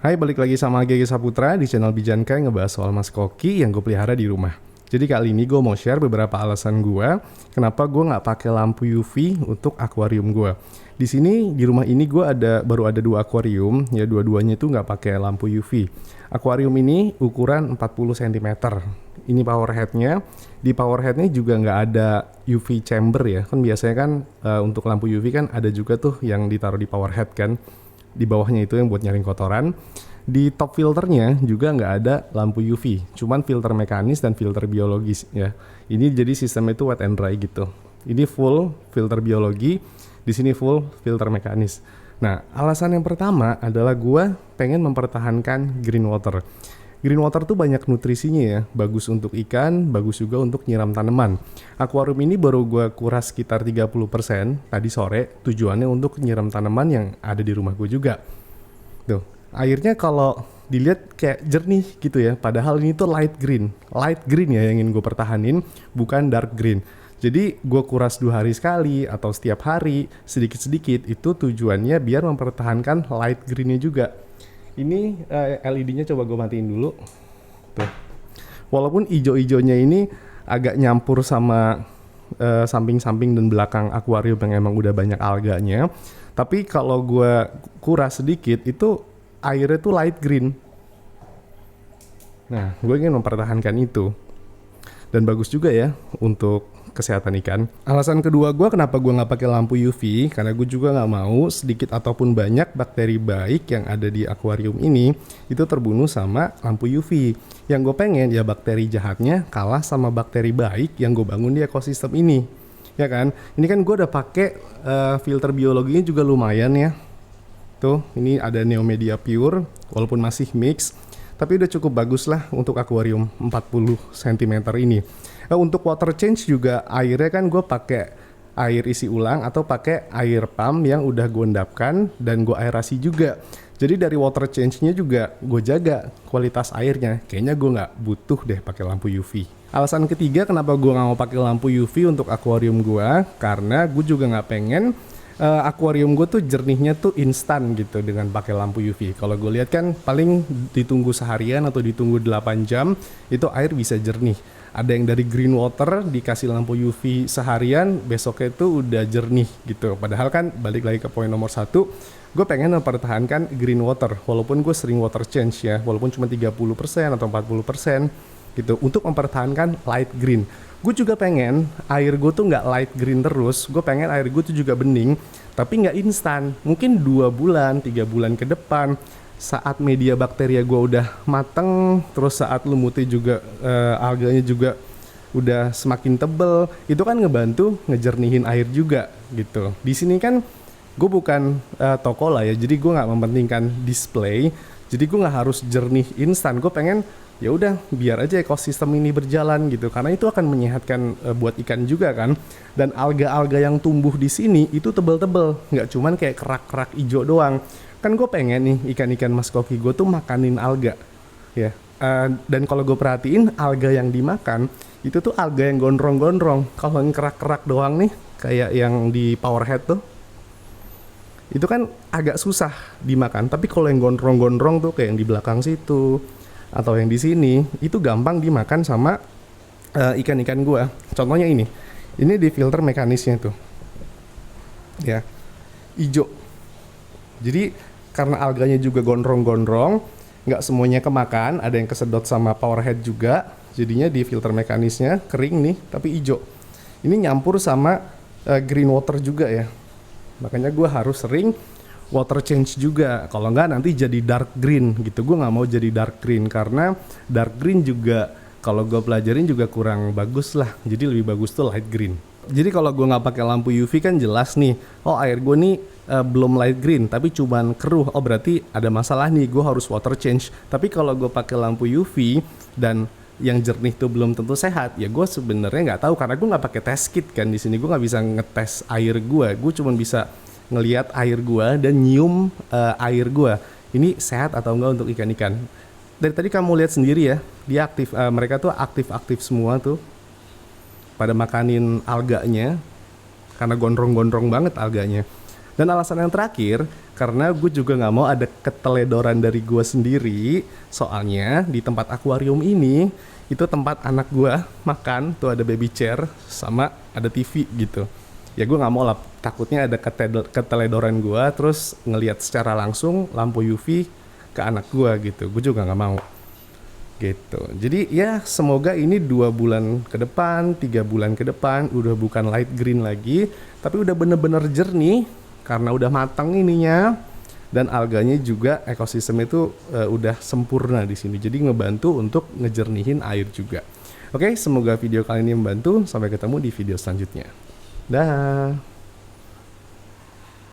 Hai, balik lagi sama Gege Saputra di channel Bijanka yang ngebahas soal mas koki yang gue pelihara di rumah. Jadi kali ini gue mau share beberapa alasan gue kenapa gue nggak pakai lampu UV untuk akuarium gue. Di sini di rumah ini gue baru ada 2 akuarium, ya dua-duanya itu nggak pakai lampu UV. Akuarium ini ukuran 40 cm. Ini power headnya. Di power headnya juga nggak ada UV chamber ya. Kan biasanya kan untuk lampu UV kan ada juga tuh yang ditaruh di power head kan. Di bawahnya itu yang buat nyaring kotoran. Di top filternya juga nggak ada lampu UV, cuman filter mekanis dan filter biologis ya. Ini jadi sistemnya itu wet and dry gitu. Ini full filter biologi, di sini full filter mekanis. Nah, alasan yang pertama adalah gua pengen mempertahankan green water. Green water tuh banyak nutrisinya ya, bagus untuk ikan, bagus juga untuk nyiram tanaman. Akuarium ini baru gua kuras sekitar 30% tadi sore, tujuannya untuk nyiram tanaman yang ada di rumah gue juga. Tuh, airnya kalau dilihat kayak jernih gitu ya, padahal ini tuh light green ya yang ingin gue pertahanin, bukan dark green. Jadi gue kuras 2 hari sekali atau setiap hari sedikit-sedikit, itu tujuannya biar mempertahankan light greennya juga. Ini LED-nya coba gue matiin dulu. Tuh. Walaupun ijo-ijonya ini agak nyampur sama samping-samping dan belakang akuarium yang emang udah banyak alganya, tapi kalau gue kuras sedikit itu airnya tuh light green. Nah, gue ingin mempertahankan itu. Dan bagus juga ya untuk kesehatan ikan. Alasan kedua gue kenapa gue nggak pakai lampu UV, karena gue juga nggak mau sedikit ataupun banyak bakteri baik yang ada di akuarium ini itu terbunuh sama lampu UV. Yang gue pengen ya bakteri jahatnya kalah sama bakteri baik yang gue bangun di ekosistem ini. Ya kan? Ini kan gue udah pakai filter biologinya juga lumayan ya. Tuh, ini ada Neomedia Pure walaupun masih mix, tapi udah cukup bagus lah untuk akuarium 40 cm ini. Untuk water change juga airnya kan gue pakai air isi ulang atau pakai air pump yang udah gue endapkan dan gue aerasi juga. Jadi dari water change-nya juga gue jaga kualitas airnya. Kayaknya gue nggak butuh deh pakai lampu UV. Alasan ketiga kenapa gue nggak mau pakai lampu UV untuk akuarium gue, karena gue juga nggak pengen akuarium gue tuh jernihnya tuh instan gitu dengan pakai lampu UV. Kalau gue lihat kan paling ditunggu seharian atau ditunggu 8 jam itu air bisa jernih. Ada yang dari green water dikasih lampu UV seharian, besoknya itu udah jernih gitu. Padahal kan balik lagi ke poin nomor 1, gue pengen mempertahankan green water walaupun gue sering water change ya, walaupun cuma 30% atau 40% gitu untuk mempertahankan light green. Gue juga pengen air gue tuh nggak light green terus, gue pengen air gue tuh juga bening, tapi nggak instan. Mungkin 2 bulan, 3 bulan ke depan, saat media bakteria gue udah mateng, terus saat lumutnya juga alganya juga udah semakin tebel, itu kan ngebantu ngejernihin air juga gitu. Di sini kan gue bukan toko lah ya, jadi gue nggak mementingkan display, jadi gue nggak harus jernih instan. Gue pengen ya udah biar aja ekosistem ini berjalan gitu, karena itu akan menyehatkan buat ikan juga kan. Dan alga-alga yang tumbuh di sini itu tebel-tebel, nggak cuman kayak kerak-kerak hijau doang. Kan gue pengen nih ikan-ikan mas koki gue tuh makanin alga ya. Dan kalau gue perhatiin alga yang dimakan itu tuh alga yang gondrong-gondrong. Kalau yang kerak-kerak doang nih kayak yang di power head tuh, itu kan agak susah dimakan. Tapi kalau yang gondrong-gondrong tuh kayak yang di belakang situ atau yang di sini itu gampang dimakan sama ikan-ikan gue. Contohnya ini di filter mekanisnya tuh ya, hijau. Jadi karena alganya juga gondrong-gondrong, nggak semuanya kemakan, ada yang kesedot sama power head juga, jadinya di filter mekanisnya kering nih tapi hijau. Ini nyampur sama green water juga ya, makanya gue harus sering water change juga. Kalau nggak nanti jadi dark green gitu. Gue nggak mau jadi dark green karena dark green juga kalau gue pelajarin juga kurang bagus lah. Jadi lebih bagus tuh light green. Jadi kalau gue nggak pakai lampu UV kan jelas nih, oh air gue nih belum light green tapi cuman keruh. Oh berarti ada masalah nih, gue harus water change. Tapi kalau gue pakai lampu UV dan yang jernih tuh belum tentu sehat, ya gue sebenarnya nggak tahu karena gue nggak pakai test kit kan di sini. Gue nggak bisa ngetes air gue. Gue cuma bisa ngelihat air gua dan nyium air gua ini sehat atau enggak untuk ikan-ikan. Dari tadi kamu lihat sendiri ya, dia aktif, mereka tuh aktif-aktif semua tuh pada makanin alganya karena gondrong-gondrong banget alganya. Dan alasan yang terakhir, karena gue juga nggak mau ada keteledoran dari gue sendiri. Soalnya di tempat akuarium ini, itu tempat anak gue makan, tuh ada baby chair, sama ada TV gitu. Ya gue nggak mau lah, takutnya ada keteledoran gue, terus ngelihat secara langsung lampu UV ke anak gue gitu. Gue juga nggak mau. Gitu. Jadi ya semoga ini 2 bulan ke depan, 3 bulan ke depan udah bukan light green lagi, tapi udah bener-bener jernih karena udah matang ininya, dan alganya juga ekosistem itu udah sempurna di sini. Jadi ngebantu untuk ngejernihin air juga. Oke, semoga video kali ini membantu. Sampai ketemu di video selanjutnya. Dah.